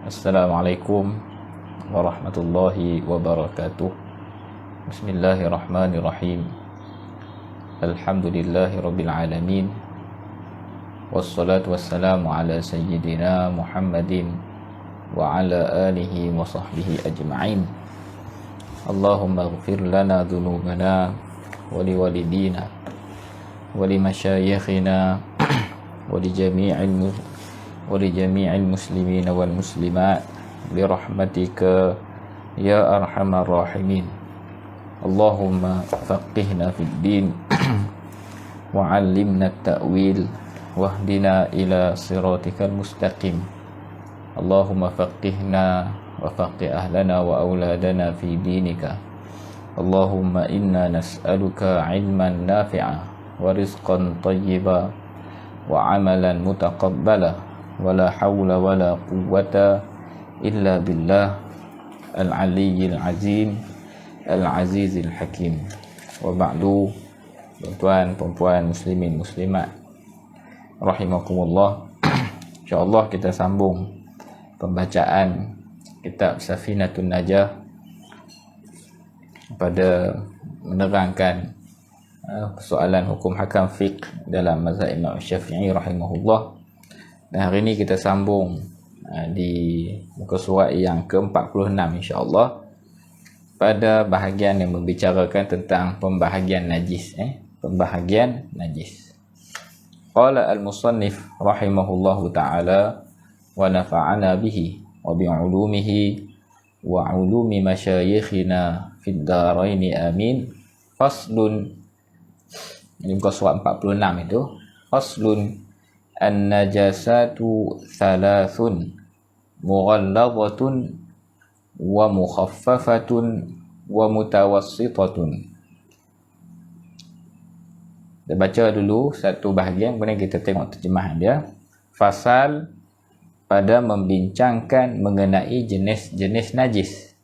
Assalamualaikum warahmatullahi wabarakatuh. Bismillahirrahmanirrahim. Alhamdulillahi rabbil alamin. Wassalatu wassalamu ala sayyidina Muhammadin wa ala alihi wa sahbihi ajma'in. Allahumma ighfir lana dhunubana wa liwalidina wa limasyayikhina wa lijami'il muslimina wal muslimat birahmatika ya arhamar rahimin. Allahumma faqihna fid din wa 'allimna at-ta'wil wahdina ila siratikal mustaqim. Allahumma faqihna wa faqih ahlana wa auladana fi dinika. Allahumma inna nas'aluka 'ilman nafi'a wa rizqan thayyiba wa 'amalan mutaqabbala wa la hawla wa la quwwata illa billah al-aliyyil azim al-azizil hakim. Wa ba'du. Tuan-tuan, perempuan, muslimin, muslimat rahimakumullah. InsyaAllah kita sambung pembacaan kitab Safinatun Najah pada menerangkan persoalan hukum hakam fiqh dalam mazhab Imam Syafi'i rahimahullah. Dan hari ini kita sambung di muka surat yang ke-46 insya-Allah pada bahagian yang membicarakan tentang pembahagian najis. Pembahagian najis. Qala al-musannif rahimahullahu ta'ala wa nafa'ana bihi wa bi'ulumihi wa 'ulumi masyayikhina fid dharaini amin. Faslun, ini muka surat 46 itu. Faslun, an-najasatu thalathun mughalladhatun wa mukhaffafatun wa mutawassitatun. Kita baca dulu satu bahagian, kemudian kita tengok terjemahan dia. Fasal pada membincangkan mengenai jenis-jenis najis.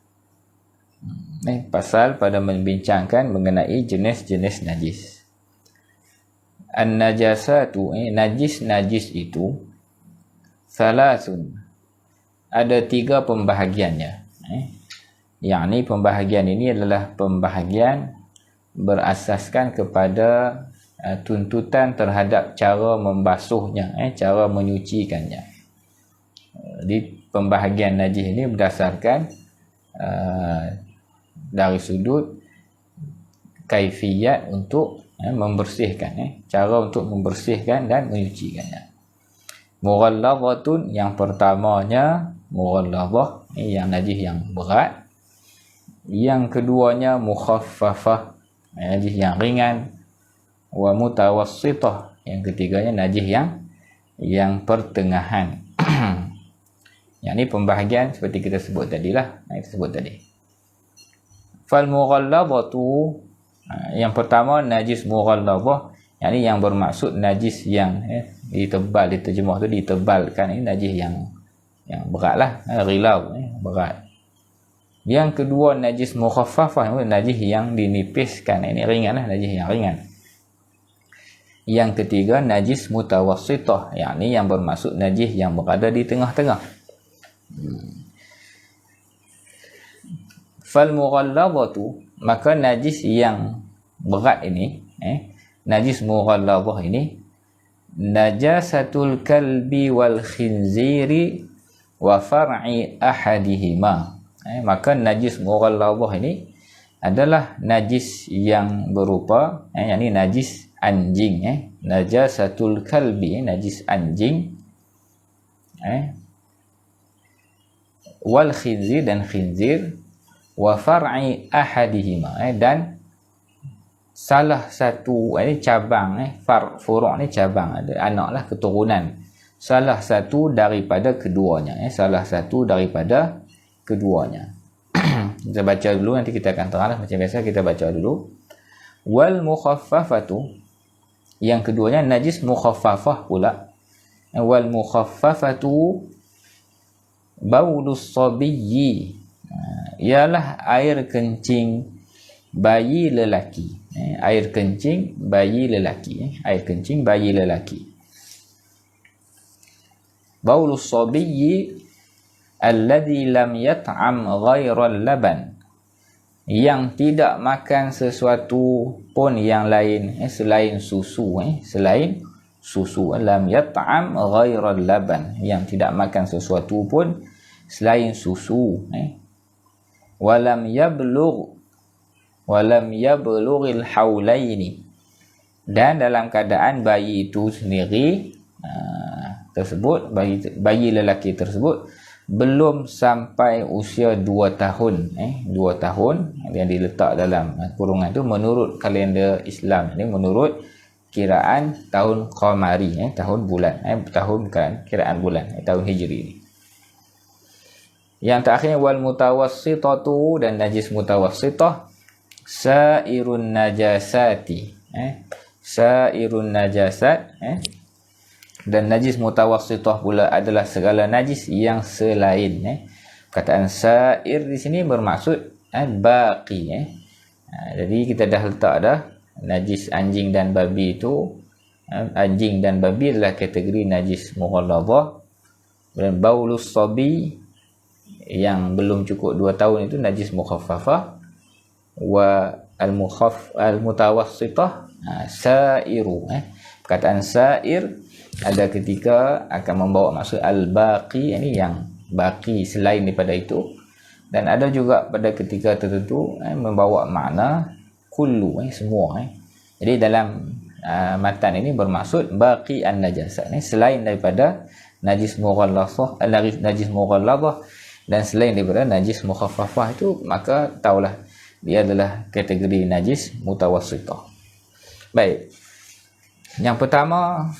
Pasal pada membincangkan mengenai jenis-jenis najis. An-najasatu, najis-najis itu salasun, ada 3 pembahagiannya. Yang pembahagian ini adalah pembahagian berasaskan kepada tuntutan terhadap cara membasuhnya, cara menyucikannya. Di pembahagian najis ini berdasarkan dari sudut kaifiyat untuk membersihkan, cara untuk membersihkan dan menyucikannya. Mughalladhatun, yang pertamanya mughalladhah, yang najis yang berat. Yang keduanya mukhaffafah, najis yang ringan. Wa mutawassitah, yang ketiganya najis yang pertengahan. Yang ini pembahagian seperti kita sebut tadilah, kita sebut tadi. Fal mughalladhatu, yang pertama najis mughalladhah, yakni yang bermaksud najis yang ditebal, diterjemah tu ditebalkan, ini najis yang beratlah, rilau, berat. Yang kedua najis mukhaffafah, najis yang dinipiskan, ini ringanlah, najis yang ringan. Yang ketiga najis mutawassitah, yakni yang bermaksud najis yang berada di tengah-tengah. Fal mughalladhatu, maka najis yang berat ini, najis mughalladhah ini, najasatul kalbi wal khinziri wa far'i ahadihima. Maka najis mughalladhah ini adalah najis yang berupa, yakni najis anjing, najasatul kalbi, najis anjing, wal khinzir, dan khinzir, wa far'i ahadihima, dan salah satu, cabang, furu' ni cabang, ada anaklah, keturunan, salah satu daripada keduanya, salah satu daripada keduanya. Kita baca dulu, nanti kita akan teranglah macam biasa, kita baca dulu. Wal mukhaffafatu, yang keduanya najis mukhaffafah pula. Wal mukhaffafatu baulus sabiyyi, ialah air kencing bayi lelaki. Air kencing bayi lelaki. Air kencing bayi lelaki. Baulus sabiyyi alladhi lam yat'am ghairal laban, yang tidak makan sesuatu pun yang lain selain susu, selain susu. Lam yat'am ghairal laban, yang tidak makan sesuatu pun selain susu. Walam yablughil haulaini, dan dalam keadaan bayi itu sendiri tersebut, bayi lelaki tersebut belum sampai usia 2 tahun. 2 tahun yang diletak dalam kurungan itu menurut kalender Islam, ini menurut kiraan tahun qamari, tahun bulan, tahun bukan kiraan bulan, tahun hijri ini. Yang terakhir wal mutawassitatu, dan najis mutawassitah sairun najasati, sairun najasat, dan najis mutawassitah pula adalah segala najis yang selain. Perkataan sair di sini bermaksud baqi. Jadi kita dah letak dah najis anjing dan babi itu, anjing dan babi adalah kategori najis mughalladhah, dan baulus sabi yang belum cukup 2 tahun itu najis mukhaffafah, wa al-mutawassitah sairu. Perkataan sair ada ketika akan membawa maksud al-baqi, ini yang baqi selain daripada itu, dan ada juga pada ketika tertentu membawa makna kullu, semua. Jadi dalam matan ini bermaksud baqi an-najasah, selain daripada najis mughalladhah, najis mughalladhah, dan selain daripada najis mukhaffafah itu, maka taulah dia adalah kategori najis mutawassitah. Baik, yang pertama,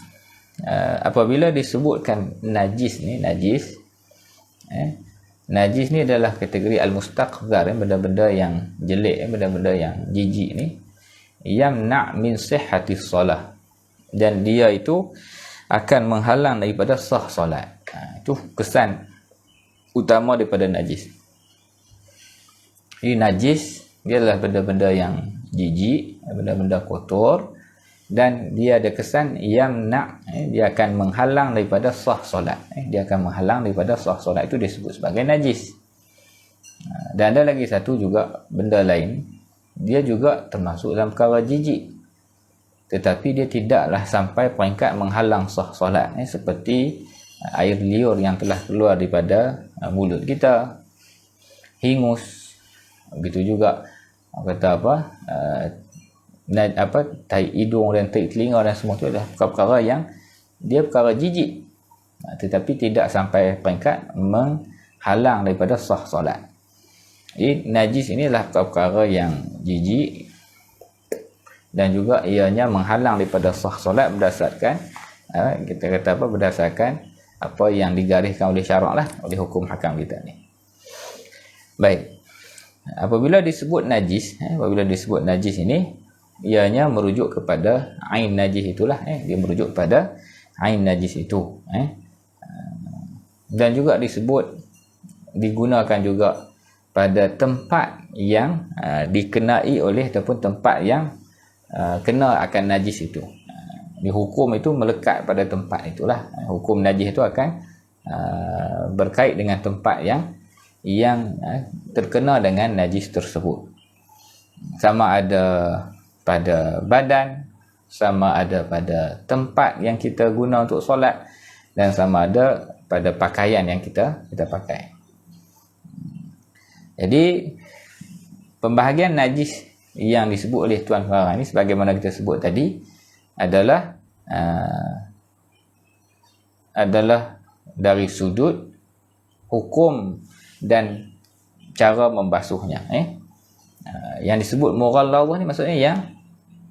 apabila disebutkan najis ni, najis ni adalah kategori al-mustaqdhar, benda-benda yang jelek, benda-benda yang jijik ni, yamna' min sihhatis solah, dan dia itu akan menghalang daripada sah solat. Itu kesan utama daripada najis. Jadi najis dia adalah benda-benda yang jijik, benda-benda kotor, dan dia ada kesan yamna', dia akan menghalang daripada sah solat. Dia akan menghalang daripada sah solat, itu disebut sebagai najis. Dan ada lagi satu juga benda lain, dia juga termasuk dalam perkara jijik, tetapi dia tidaklah sampai peringkat menghalang sah solat, seperti air liur yang telah keluar daripada mulut kita, hingus, begitu juga kata tai hidung dan tai telinga dan semua itu adalah perkara yang dia perkara jijik, tetapi tidak sampai peringkat menghalang daripada sah solat. Jadi najis inilah perkara yang jijik, dan juga ianya menghalang daripada sah solat berdasarkan kita kata berdasarkan apa yang digariskan oleh syarak lah, oleh hukum hakam kita ni. Baik, apabila disebut najis ini, ianya merujuk kepada ain najis itulah, dia merujuk kepada ain najis itu, dan juga digunakan juga pada tempat yang dikenai oleh, ataupun tempat yang kena akan najis itu. Di hukum itu melekat pada tempat itulah. Hukum najis itu akan berkait dengan tempat yang terkena dengan najis tersebut, sama ada pada badan, sama ada pada tempat yang kita guna untuk solat, dan sama ada pada pakaian yang kita pakai. Jadi pembahagian najis yang disebut oleh Tuan Pengarang ini, sebagaimana kita sebut tadi, adalah dari sudut hukum dan cara membasuhnya. Yang disebut mughalladhah ni maksudnya yang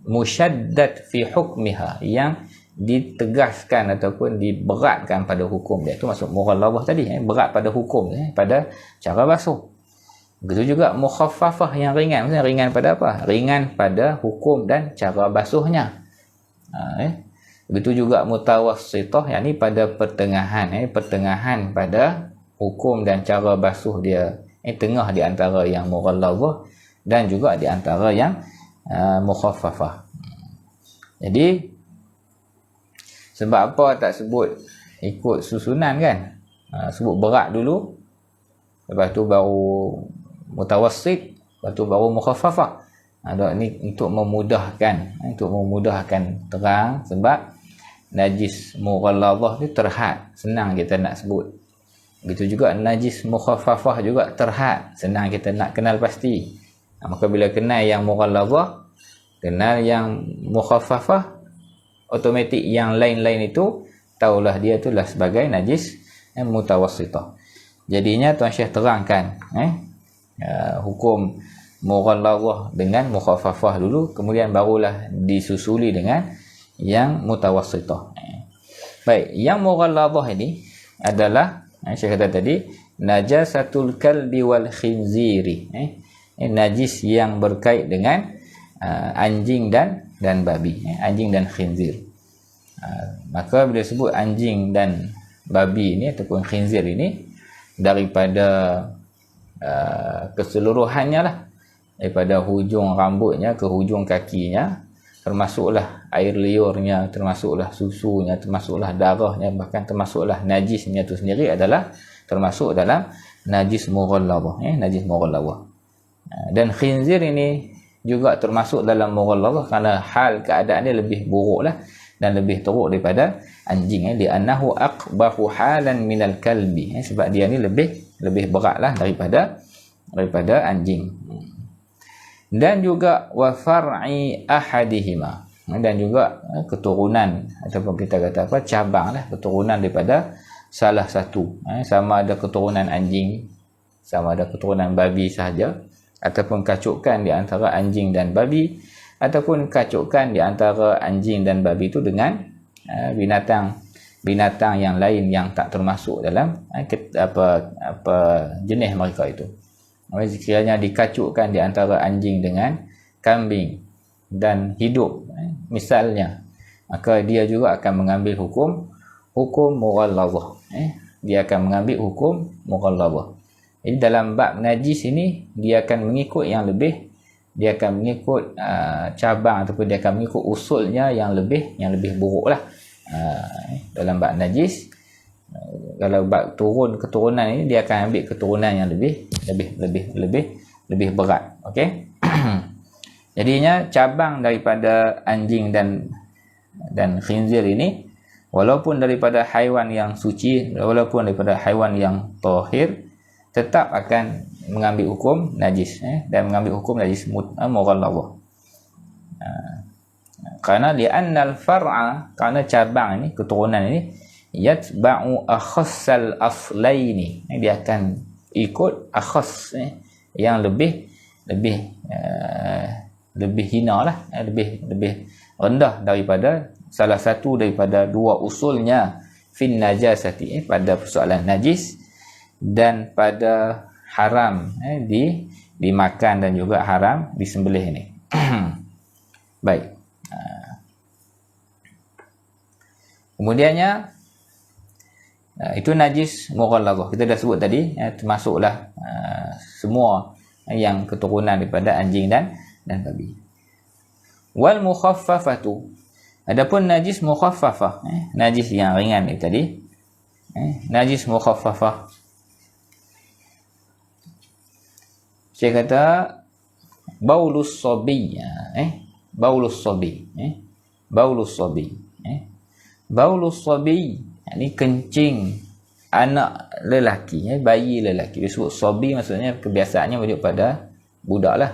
musyaddad fi hukmiha, yang ditegaskan ataupun diberatkan pada hukum dia. Itu maksud mughalladhah tadi, berat pada hukum, pada cara basuh. Begitu juga mukhaffafah yang ringan, maksudnya ringan pada apa? Ringan pada hukum dan cara basuhnya. Begitu juga mutawassitah, yakni pada pertengahan, pertengahan pada hukum dan cara basuh dia, tengah di antara yang mughalladhah dan juga di antara yang mukhaffafah. Jadi sebab apa tak sebut ikut susunan kan? Sebut berat dulu, lepas tu baru mutawassit, lepas tu baru mukhaffafah. Ini untuk memudahkan terang, sebab najis mughalladhah ni terhad, senang kita nak sebut. Begitu juga najis mukhaffafah juga terhad, senang kita nak kenal pasti. Maka bila kenal yang mughalladhah, kenal yang mukhaffafah, automatik yang lain-lain itu taulah dia itulah sebagai najis mutawassitah. Jadinya Tuan Syekh terangkan hukum mughalladhah dengan mukhaffafah dulu, kemudian barulah disusuli dengan yang mutawassitah. Baik, yang mughalladhah ini adalah Syekh kata tadi najasatul kalbi wal khinziri, najis yang berkait dengan anjing dan babi, anjing dan khinzir. Maka bila sebut anjing dan babi ini ataupun khinzir ini, daripada keseluruhannya lah, daripada hujung rambutnya ke hujung kakinya, termasuklah air liurnya, termasuklah susunya, termasuklah darahnya, bahkan termasuklah najisnya itu sendiri adalah termasuk dalam najis mughalladhah, najis mughalladhah. Dan khinzir ini juga termasuk dalam mughalladhah kerana hal keadaan dia lebih buruk lah dan lebih teruk daripada anjing, li'annahu aqbahu halan minal kalbi, sebab dia ni lebih berat lah daripada anjing. Dan juga wa far'i ahadihima, dan juga keturunan ataupun kita kata cabang lah, keturunan daripada salah satu, sama ada keturunan anjing, sama ada keturunan babi sahaja, ataupun kacukan di antara anjing dan babi, ataupun kacukan di antara anjing dan babi itu dengan binatang yang lain yang tak termasuk dalam jenis mereka itu. Sekiranya dikacukkan di antara anjing dengan kambing dan hidup misalnya, maka dia juga akan mengambil hukum mughalladhah. Dia akan mengambil hukum mughalladhah. Jadi dalam bab najis ini dia akan mengikut yang lebih, dia akan mengikut cabang ataupun dia akan mengikut usulnya yang lebih buruk lah. Dalam bab najis, kalau bab keturunan ini dia akan ambil keturunan yang lebih berat. Okey. Jadinya cabang daripada anjing dan khinzir ini, walaupun daripada haiwan yang suci, walaupun daripada haiwan yang tahir, tetap akan mengambil hukum najis, dan mengambil hukum najis mughalladhah. Kerana li'annal far'a, kerana cabang ini, keturunan ini, yatba'u akhassal aslaini, dia akan ikut akhas, yang lebih hina lah, lebih rendah daripada salah satu daripada dua usulnya fin najasati, pada persoalan najis dan pada haram dimakan dan juga haram disembelih ini. Baik. Kemudiannya itu najis mughalladhah. Kita dah sebut tadi, termasuklah semua yang keturunan daripada anjing dan babi. Wal mukhaffafatu, adapun najis mukhaffafah, najis yang ringan ni tadi, najis mukhaffafah, saya kata baulus sabi, baulus sabi, baulus sabi, baulus sabi, ini kencing anak lelaki, bayi lelaki. Disebut sabi maksudnya kebiasaannya merujuk pada budak lah.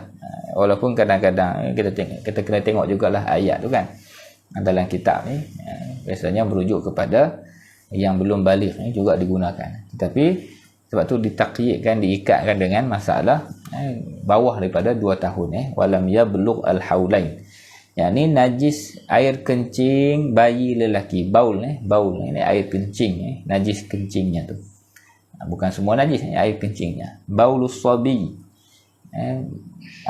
Walaupun kadang-kadang kita kena tengok jugalah ayat tu kan, dalam kitab ni biasanya merujuk kepada yang belum baligh ni juga digunakan. Tetapi sebab tu ditakyidkan, diikatkan dengan masalah bawah daripada 2 tahun, walam yablugh al-haulain. Yang ni najis air kencing bayi lelaki, baul ni air kencing, najis kencingnya tu. Bukan semua najis, air kencingnya. Baulus sabi,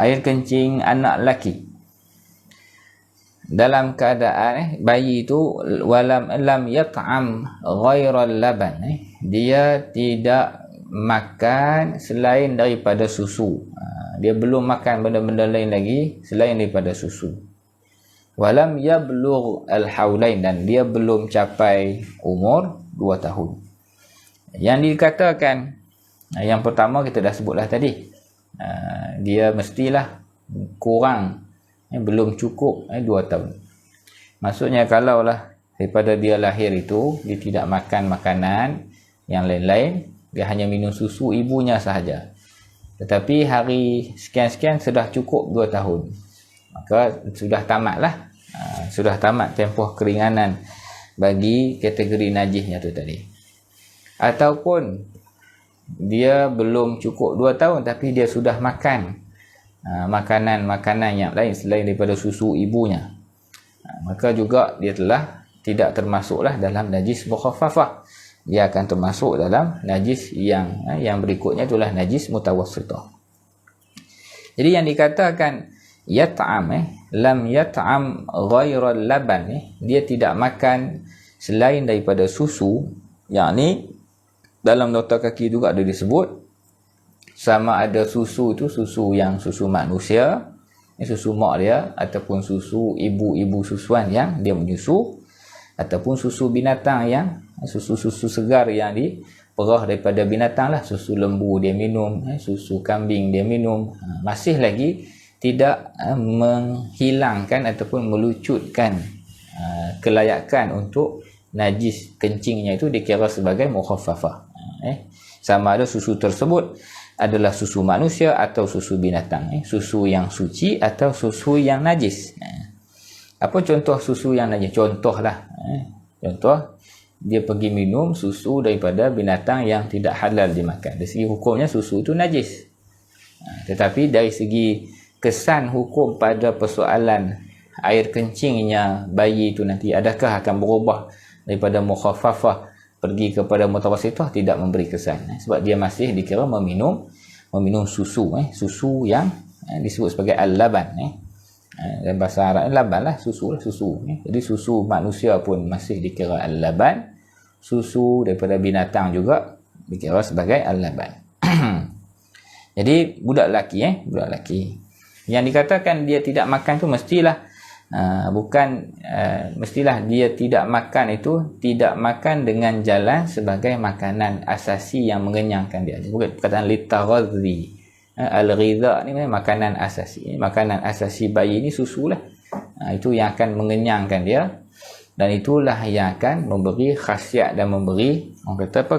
air kencing anak lelaki. Dalam keadaan bayi itu lam yat'am ghairal laban, dia tidak makan selain daripada susu. Dia belum makan benda-benda lain lagi selain daripada susu. Walam yablugh al-haulain, dan dia belum capai umur 2 tahun. Yang dikatakan Yang pertama kita dah sebutlah tadi, dia mestilah kurang, belum cukup 2 tahun. Maksudnya kalaulah daripada dia lahir itu dia tidak makan makanan yang lain-lain, dia hanya minum susu ibunya sahaja, tetapi hari sekian-sekian sudah cukup 2 tahun, maka sudah tamatlah, sudah tamat tempoh keringanan bagi kategori najisnya tu tadi. Ataupun dia belum cukup 2 tahun tapi dia sudah makan makanan-makanan yang lain selain daripada susu ibunya, maka juga dia telah tidak termasuklah dalam najis mukhaffafah. Dia akan termasuk dalam najis yang berikutnya, itulah najis mutawassithah. Jadi yang dikatakan yat'am lam yat'am ghairal laban, dia tidak makan selain daripada susu, yakni dalam nota kaki juga ada disebut sama ada susu itu susu yang susu manusia, susu mak dia, ataupun susu ibu-ibu susuan yang dia menyusu, ataupun susu binatang yang susu-susu segar yang diperah daripada binatang lah, susu lembu dia minum, susu kambing dia minum, masih lagi tidak menghilangkan ataupun melucutkan kelayakan untuk najis kencingnya itu dikira sebagai mukhaffafah. Sama ada susu tersebut adalah susu manusia atau susu binatang, susu yang suci atau susu yang najis. Apa contoh susu yang najis? Contohlah, contoh dia pergi minum susu daripada binatang yang tidak halal dimakan. Dari segi hukumnya susu itu najis. Tetapi dari segi kesan hukum pada persoalan air kencingnya bayi itu nanti adakah akan berubah daripada mukhaffafah pergi kepada mutawassithah, tidak memberi kesan, sebab dia masih dikira meminum susu, susu yang disebut sebagai al-laban, dalam bahasa Arab laban lah, susu. Jadi susu manusia pun masih dikira al-laban, susu daripada binatang juga dikira sebagai al-laban. Jadi budak lelaki yang dikatakan dia tidak makan tu mestilah mestilah dia tidak makan itu tidak makan dengan jalan sebagai makanan asasi yang mengenyangkan dia. Bukan perkataan litaghadhi. Al-ghidha ni makanan asasi. Makanan asasi bayi ni susu lah. Itu yang akan mengenyangkan dia, dan itulah yang akan memberi khasiat dan memberi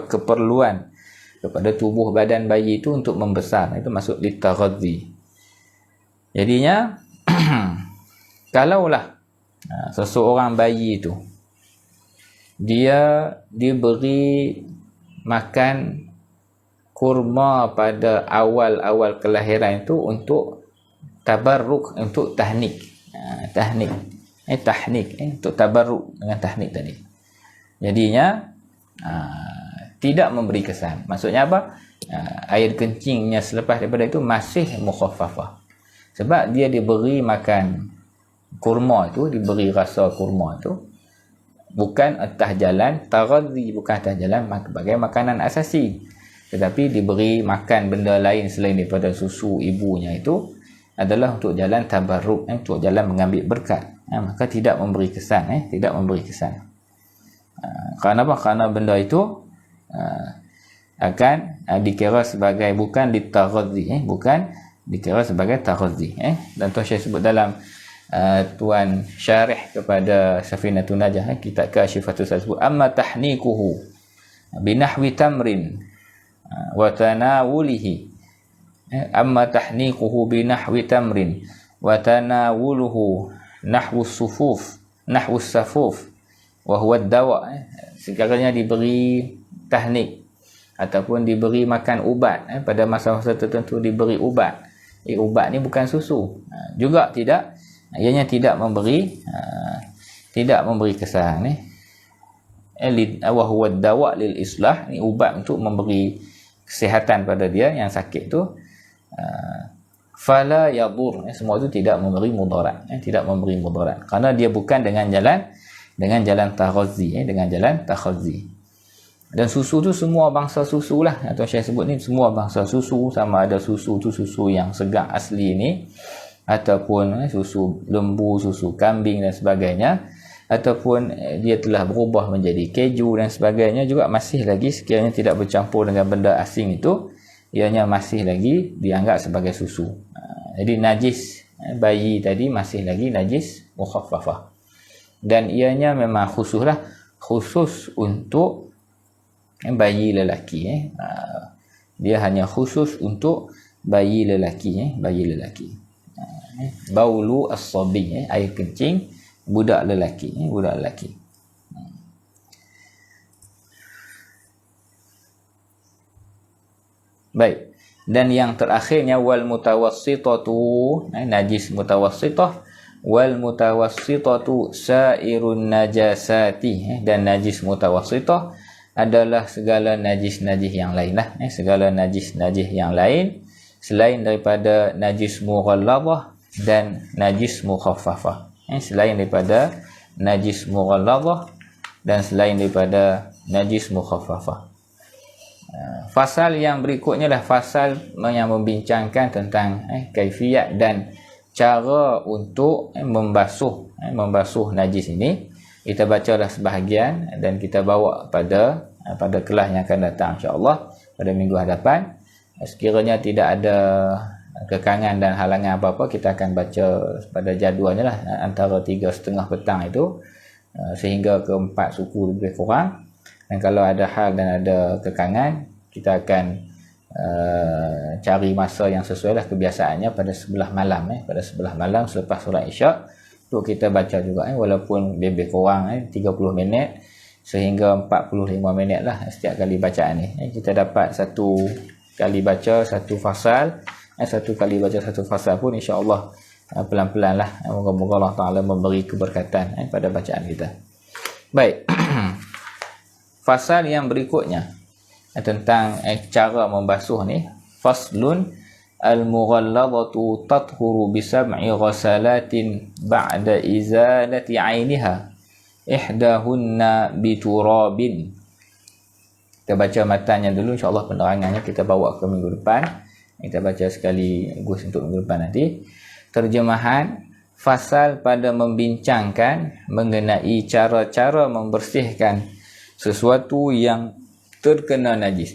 keperluan kepada tubuh badan bayi itu untuk membesar. Itu maksud litaghadhi. Jadinya kalaulah seseorang bayi itu dia diberi makan kurma pada awal-awal kelahiran itu untuk tabarruk, untuk tahnik, untuk tabarruk dengan tahnik tadi. Jadinya tidak memberi kesan. Maksudnya apa? Air kencingnya selepas daripada itu masih mukhaffafah, sebab dia diberi makan kurma itu, diberi rasa kurma itu bukan atas jalan taghadhi, bukan atas jalan sebagai makanan asasi, tetapi diberi makan benda lain selain daripada susu ibunya itu adalah untuk jalan tabarruk, untuk jalan mengambil berkat, maka tidak memberi kesan, tidak memberi kesan. Kerana apa? Kerana benda itu akan dikira sebagai bukan ditaghadhi, bukan dikira sebagai taghadhi. Dan Tuan Syekh sebut dalam tuan syarih kepada Safinatun Najah, kitab Kasyifatus sebut amma tahnikuhu binahwi tamrin wa tanawulihi, amma tahnikuhu binahwi tamrin wa tanawuluhu nahwu sufuf wa huwa dawa. Sekarangnya diberi tahnik ataupun diberi makan ubat, pada masa-masa tertentu diberi ubat. Ubat ni bukan susu, juga tidak, ianya tidak memberi kesan. Wa huwa dawa lil islah, ni ubat untuk memberi kesihatan pada dia yang sakit tu. Fala yadur, semua itu tidak memberi mudarat, tidak memberi mudarat, kerana dia bukan dengan jalan taghadhi, dengan jalan taghadhi. Dan susu tu semua bangsa susu lah, atau saya sebut ni semua bangsa susu, sama ada susu tu susu yang segar asli ni, ataupun susu lembu, susu kambing dan sebagainya, ataupun dia telah berubah menjadi keju dan sebagainya, juga masih lagi sekiranya tidak bercampur dengan benda asing itu, ianya masih lagi dianggap sebagai susu. Jadi najis bayi tadi masih lagi najis mukhaffafah. Dan ianya memang khusus untuk bayi lelaki. Dia hanya khusus untuk bayi lelaki. Baulu as-sabi, air kencing budak lelaki. Baik. Dan yang terakhirnya wal mutawassitatu, najis mutawassitah, wal mutawassitatu sairun najasati, dan najis mutawassitah adalah segala najis-najis yang lain lah, segala najis-najis yang lain selain daripada najis mughalladhah dan najis mukhaffafah. Selain daripada najis mughalladhah dan selain daripada najis mukhaffafah. Fasal yang berikutnya lah fasal yang membincangkan tentang kaifiyat dan cara untuk membasuh najis ini. Kita bacalah sebahagian dan kita bawa pada kelas yang akan datang insya-Allah pada minggu hadapan. Sekiranya tidak ada kekangan dan halangan apa-apa, kita akan baca pada jadualnya lah antara 3:30 petang itu sehingga ke 4 suku lebih kurang. Dan kalau ada hal dan ada kekangan, kita akan cari masa yang sesuai lah kebiasaannya pada sebelah malam. Pada sebelah malam selepas solat Isyak tu kita baca juga, walaupun lebih kurang 30 minit sehingga 45 minit lah setiap kali bacaan ni. Kita dapat satu kali baca satu fasal, satu kali baca satu fasal pun insya-Allah pelan-pelan lah. Moga-moga Allah Ta'ala memberi keberkatan pada bacaan kita. Baik. Fasal yang berikutnya tentang cara membasuh ni, faslun al-mughalladhatu tathuru bi sab'i ghasalatin ba'da izalati 'ainiha ihdahunna bi turabin. Kita baca matanya dulu, insya-Allah penerangannya kita bawa ke minggu depan. Kita baca sekali untuk minggu depan nanti. Terjemahan fasal pada membincangkan mengenai cara-cara membersihkan sesuatu yang terkena najis.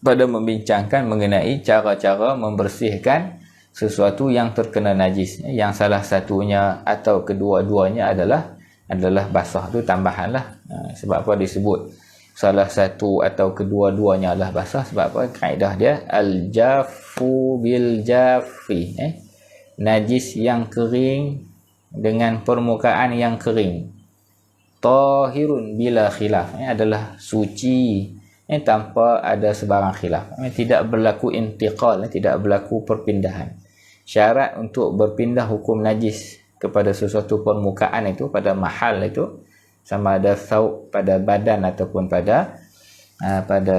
Pada membincangkan mengenai cara-cara membersihkan sesuatu yang terkena najis, yang salah satunya atau kedua-duanya adalah basah. Tu tambahan lah. Sebab apa disebut salah satu atau kedua-duanya adalah basah? Sebab apa? Kaedah dia al-jaffu bil jaffi. Najis yang kering dengan permukaan yang kering. Tahirun bila khilaf, adalah suci tanpa ada sebarang khilaf. Tidak berlaku intiqal, tidak berlaku perpindahan. Syarat untuk berpindah hukum najis kepada sesuatu permukaan itu, pada mahal itu, sama ada thawb pada badan ataupun pada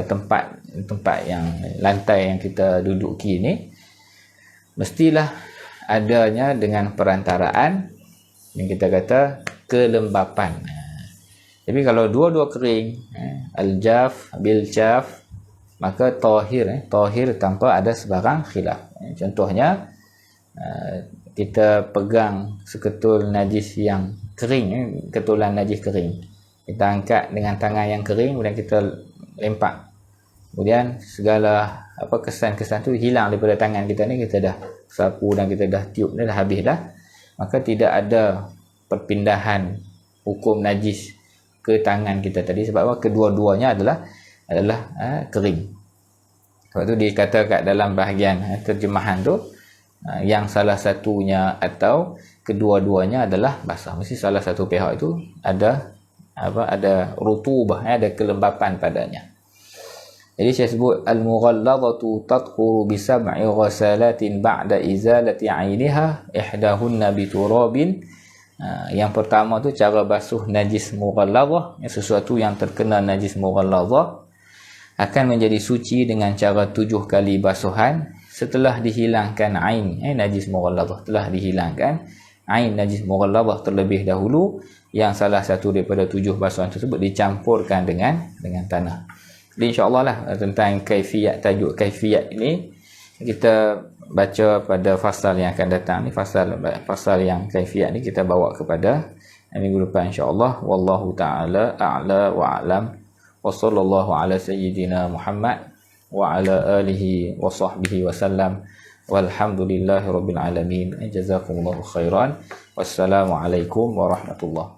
tempat yang lantai yang kita duduki ini, mestilah adanya dengan perantaraan yang kita kata kelembapan. Tapi kalau dua-dua kering, al-jaf bil jaf, maka tahir tanpa ada sebarang khilaf. Contohnya kita pegang seketul najis yang kering, ketulan najis kering, kita angkat dengan tangan yang kering, kemudian kita lempak, kemudian segala kesan-kesan tu hilang daripada tangan kita ni, kita dah sapu dan kita dah tiup dah habis dah, maka tidak ada perpindahan hukum najis ke tangan kita tadi. Sebab apa? Kedua-duanya adalah kering. Sebab tu dikatakan dalam bahagian terjemahan tu, yang salah satunya atau kedua-duanya adalah basah. Mesti salah satu pihak itu ada rutubah, ada kelembapan padanya. Jadi saya sebut al-mughalladhatu tadkhuru bi sab'i ghasalatin ba'da izalati 'ainiha ihdahunna bi turabin. Yang pertama tu cara basuh najis mughalladhah, sesuatu yang terkena najis mughalladhah akan menjadi suci dengan cara 7 kali basuhan setelah dihilangkan ain najis mughalladhah, telah dihilangkan ain najis mughalladhah terlebih dahulu, yang salah satu daripada 7 basuhan tersebut dicampurkan dengan tanah. Jadi insya-Allah lah tentang kaifiyat, tajuk kaifiyat ini kita baca pada fasal yang akan datang ni. Fasal yang kaifiyat ni kita bawa kepada minggu depan insya-Allah. Wallahu taala a'la wa a'lam. Wa sallallahu ala sayyidina Muhammad wa ala alihi wa sahbihi wasallam. Walhamdulillahi rabbil alamin. Jazakumullahu khairan. Wassalamualaikum warahmatullahi